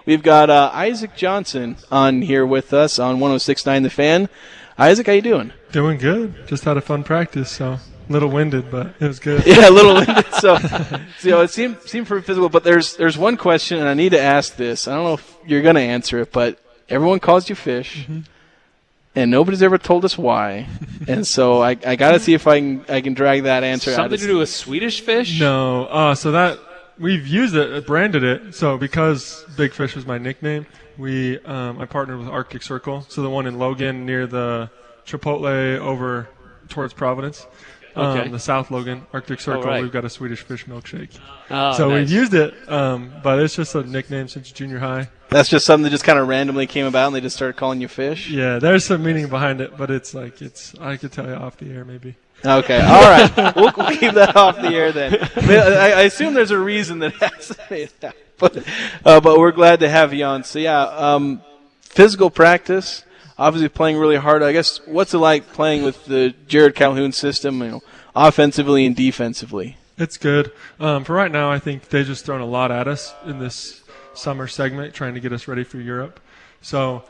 we've got Isaac Johnson on here with us on 106.9 The Fan. Isaac, how you doing? Doing good. Just had a fun practice, so a little winded, but it was good. Yeah, a little winded. So it seemed pretty physical, but there's one question, and I need to ask this. I don't know if you're going to answer it, but everyone calls you Fish. Mm-hmm. And nobody's ever told us why, and so I got to see if I can drag that answer out. Something to do with Swedish fish? No, so that we've used it, branded it. So because Big Fish was my nickname, I partnered with Arctic Circle. So the one in Logan near the Chipotle over towards Providence. Okay. The South Logan, Arctic Circle, right. We've got a Swedish fish milkshake. Oh, so nice. we've used it, but it's just a nickname since junior high. That's just something that just kind of randomly came about and they just started calling you Fish? Yeah, there's some meaning behind it, but I could tell you off the air maybe. Okay, all right. We'll keep that off the air then. I assume there's a reason that has made that. But we're glad to have you on. So, yeah, physical practice, obviously playing really hard. I guess what's it like playing with the Jared Calhoun system, offensively and defensively? It's good. For right now, I think they've just thrown a lot at us in this summer segment, trying to get us ready for Europe. So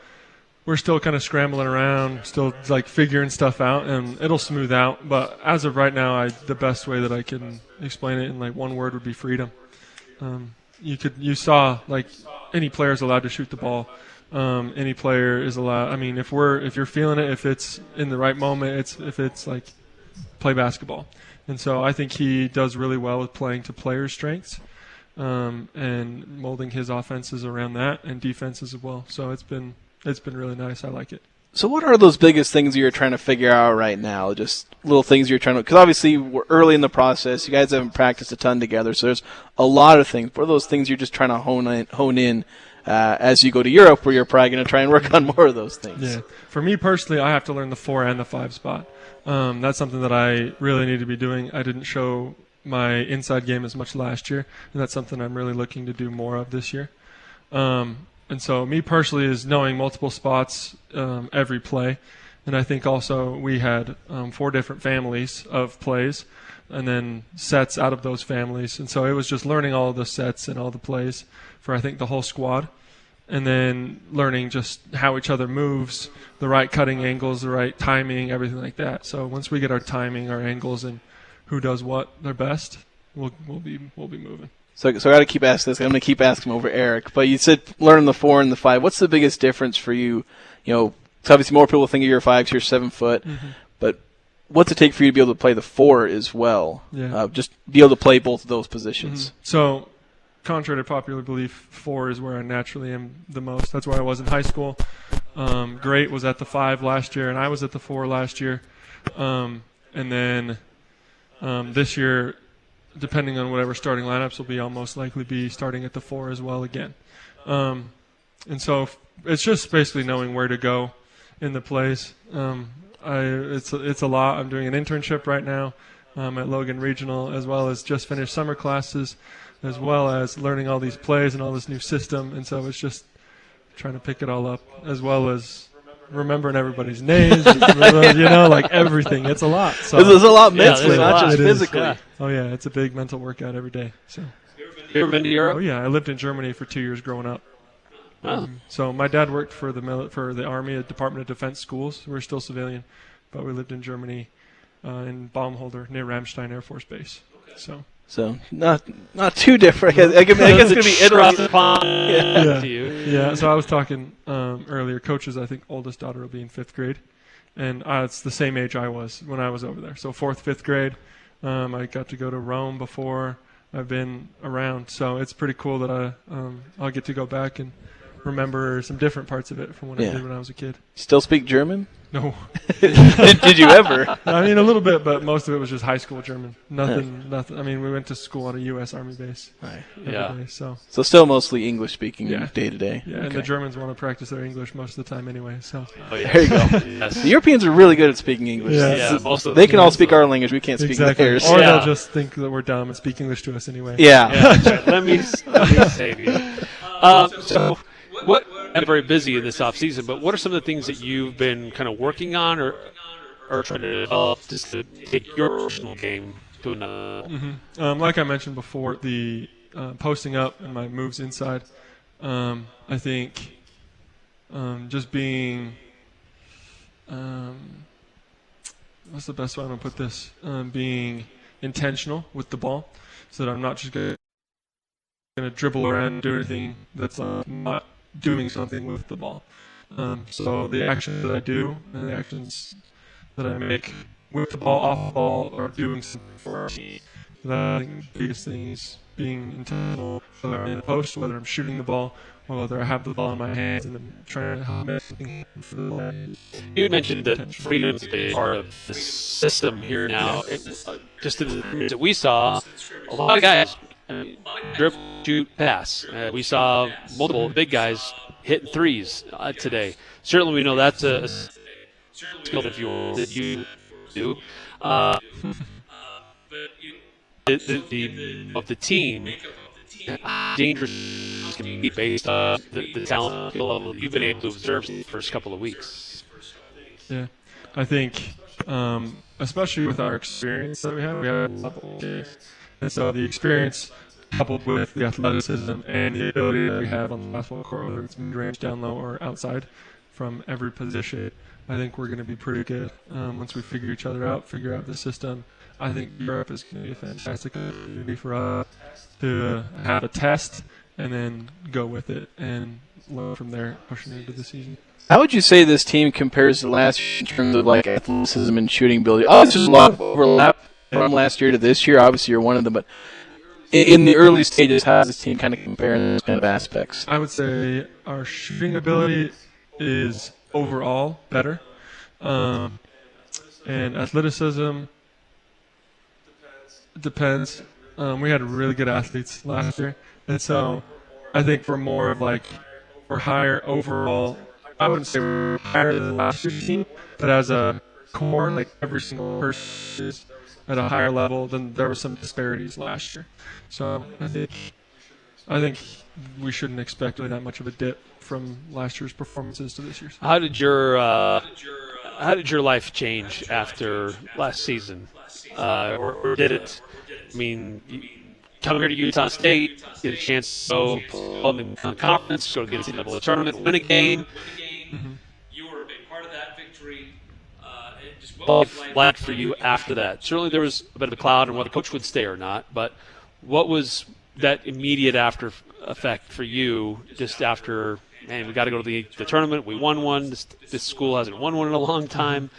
we're still kind of scrambling around, still like figuring stuff out, and it'll smooth out. But as of right now, the best way that I can explain it in like one word would be freedom. You saw like any player is allowed to shoot the ball. Any player is allowed. I mean, if you're feeling it, if it's in the right moment, if it's like play basketball. And so I think he does really well with playing to players' strengths. And molding his offenses around that and defenses as well. So it's been really nice. I like it. So what are those biggest things you're trying to figure out right now? Just little things you're trying to – because obviously we're early in the process. You guys haven't practiced a ton together, so there's a lot of things. What are those things you're just trying to hone in as you go to Europe, where you're probably going to try and work on more of those things? Yeah. For me personally, I have to learn the 4 and the 5 spot. That's something that I really need to be doing. I didn't show – my inside game as much last year, and that's something I'm really looking to do more of this year. And so me personally is knowing multiple spots every play, and I think also we had 4 different families of plays and then sets out of those families, and so it was just learning all of the sets and all the plays for I think the whole squad, and then learning just how each other moves, the right cutting angles, the right timing, everything like that. So once we get our timing, our angles, and who does what their best, we'll be moving. So I got to keep asking this. I'm going to keep asking over Eric. But you said learning the 4 and the 5. What's the biggest difference for you? Obviously more people think of your 5 because you're 7 foot. Mm-hmm. But what's it take for you to be able to play the 4 as well? Yeah. Just be able to play both of those positions. Mm-hmm. So contrary to popular belief, 4 is where I naturally am the most. That's where I was in high school. Great was at the 5 last year, and I was at the 4 last year. And then this year, depending on whatever starting lineups, will be I'll most likely be starting at the 4 as well again. And so it's just basically knowing where to go in the plays. It's a lot. I'm doing an internship right now at Logan Regional, as well as just finished summer classes, as well as learning all these plays and all this new system. And so it's just trying to pick it all up, as well as remembering everybody's names, like everything. It's a lot. So there's a lot mentally, not just physically. Yeah. Oh yeah, it's a big mental workout every day. So. You ever been to Europe? Oh yeah, I lived in Germany for 2 years growing up. Oh. So my dad worked for the Army at Department of Defense schools. We were still civilian, but we lived in Germany, in Baumholder near Ramstein Air Force Base. So not too different. I guess it's going to be interesting. Yeah. So I was talking earlier. Coach's, I think, oldest daughter will be in 5th grade, and it's the same age I was when I was over there. So 4th, 5th grade. I got to go to Rome before. I've been around, so it's pretty cool that I'll get to go back and remember some different parts of it from what I did when I was a kid. Still speak German? No. Did you ever? I mean, a little bit, but most of it was just high school German. Nothing. I mean, we went to school on a U.S. Army base. Right. Every day, so still mostly English speaking day to day. Yeah, and the Germans want to practice their English most of the time anyway. So there you go. Yes. The Europeans are really good at speaking English. Yeah. They can all speak our language. We can't speak theirs. Or they'll just think that we're dumb and speak English to us anyway. Yeah. That's right. Let me save you. So. I'm very busy in this off season, but what are some of the things that you've been kind of working on or trying to develop just to take your personal game to another? Like I mentioned before, the posting up and my moves inside, I think just being what's the best way I'm going to put this? Being intentional with the ball so that I'm not just going to dribble around and do anything that's not doing something with the ball. So the actions that I do and the actions that I make with the ball, off the ball, or doing something for our team. I think the biggest thing is being intentional, whether I'm in the post, whether I'm shooting the ball, or whether I have the ball in my hands and I'm trying to make something for the ball. You mentioned that freedom is a big part of the system here now. Just in the things that we saw, a lot of guys dribble, shoot, pass. We saw multiple big guys hitting threes today. Certainly, we know that's a skill that you do. Of the team, dangerous can be based on the talent level you've been able to observe in the first couple of weeks. Yeah, I think, especially with our experience that we have a couple of games. And so the experience coupled with the athleticism and the ability that we have on the basketball court, whether it's mid-range, down low, or outside from every position, I think we're going to be pretty good once we figure each other out, figure out the system. I think Europe is going to be a fantastic opportunity for us to have a test and then go with it and learn from there, pushing into the season. How would you say this team compares to last year in terms of like athleticism and shooting ability? Obviously, there's a lot of overlap from last year to this year. Obviously, you're one of them, but in the early stages, how does this team kind of compare in those kind of aspects? I would say our shooting ability is overall better, and athleticism depends. We had really good athletes last year, and so I think we're more of like we're higher overall. I wouldn't say we're higher than last year's team, but as a core, like every single person is at a higher level. Then there were some disparities last year, so I think we shouldn't expect really that much of a dip from last year's performances to this year's. How did your life change after last season, or did it? I mean, you come here to Utah State, get a chance to go in the conference, go to get into the tournament, win a game. Mm-hmm. You were a big part of that victory. What was like for you after that? Certainly there was a bit of a cloud on whether the coach would stay or not, but what was that immediate after effect for you just after, man, we got to go to the tournament, we won one, this school hasn't won one in a long time.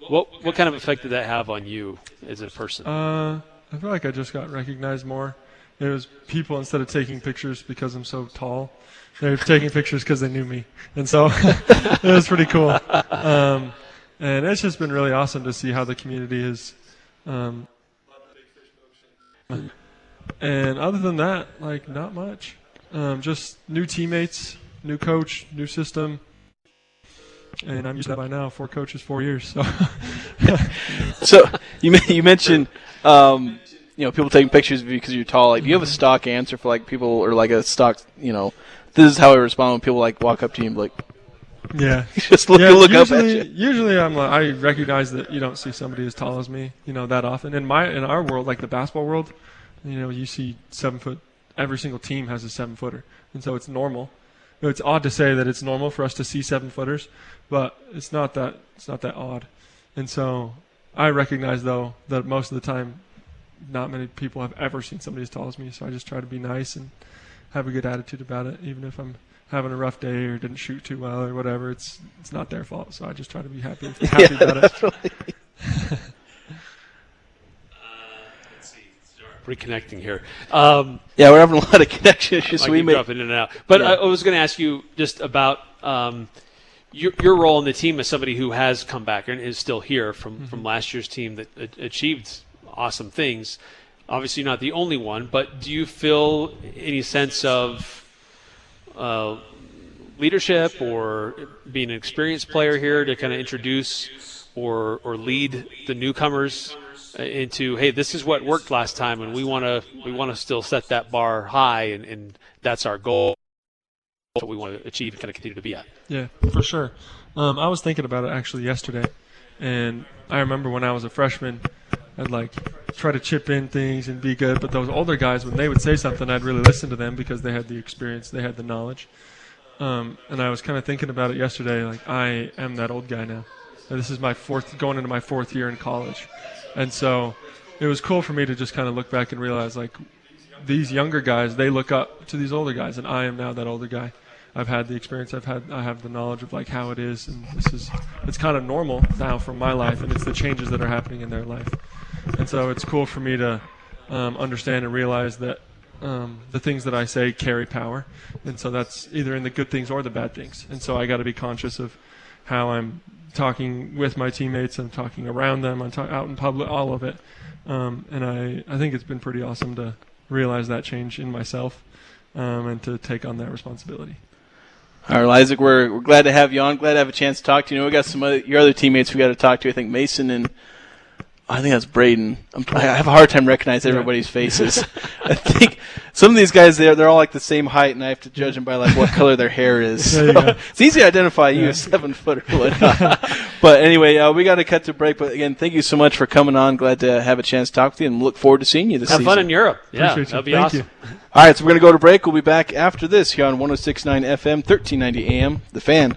What kind of effect did that have on you as a person? I feel like I just got recognized more. It was people, instead of taking pictures because I'm so tall, they were taking pictures because they knew me. And so it was pretty cool. And it's just been really awesome to see how the community is. And other than that, like, not much. Just new teammates, new coach, new system. And I'm used to that by now, 4 coaches, 4 years. So, So you mentioned people taking pictures of you because you're tall. Like, do you have a stock answer for like people, or like a stock? This is how I respond when people like walk up to you and be like, yeah, just look up at you. Usually, I recognize that you don't see somebody as tall as me, that often. In our world, like the basketball world, you see 7 foot. Every single team has a 7-footer, and so it's normal. It's odd to say that it's normal for us to see 7-footers, but it's not that odd. And so I recognize, though, that most of the time, not many people have ever seen somebody as tall as me. So I just try to be nice and have a good attitude about it, even if I'm having a rough day or didn't shoot too well or whatever. It's not their fault. So I just try to be happy about it. Reconnecting here. Yeah, we're having a lot of connection issues. So we may drop in and out. But yeah. I was going to ask you just about your role in the team as somebody who has come back and is still here from last year's team that achieved awesome things. Obviously, you're not the only one, but do you feel any sense of leadership or being an experienced player here to kind of introduce or lead the newcomers into, hey, this is what worked last time, and we want to still set that bar high, and that's our goal, what we want to achieve and kind of continue to be at. Yeah, for sure. I was thinking about it actually yesterday, and I remember when I was a freshman, I'd like try to chip in things and be good. But those older guys, when they would say something, I'd really listen to them because they had the experience, they had the knowledge. And I was kind of thinking about it yesterday. Like, I am that old guy now. And this is going into my fourth year in college, and so it was cool for me to just kind of look back and realize, like, these younger guys, they look up to these older guys, and I am now that older guy. I've had the experience. I have the knowledge of, like, how it is, and it's kind of normal now from my life, and it's the changes that are happening in their life. And so it's cool for me to understand and realize that the things that I say carry power, and so that's either in the good things or the bad things. And so I got to be conscious of how I'm talking with my teammates and talking around them, out in public, all of it. And I think it's been pretty awesome to realize that change in myself and to take on that responsibility. All right, Isaac, we're glad to have you on. Glad to have a chance to talk to you. We got your other teammates we got to talk to. I think Mason and I think that's Braden. I have a hard time recognizing everybody's faces. I think some of these guys, they're all like the same height, and I have to judge them by like what color their hair is. So it's easy to identify you as 7 foot or whatnot. But anyway, we got to cut to break. But again, thank you so much for coming on. Glad to have a chance to talk with you, and look forward to seeing you this season. Have fun in Europe. Yeah, Appreciate that'll be Thank awesome. you. All right, so we're going to go to break. We'll be back after this here on 106.9 FM, 1390 AM, The Fan.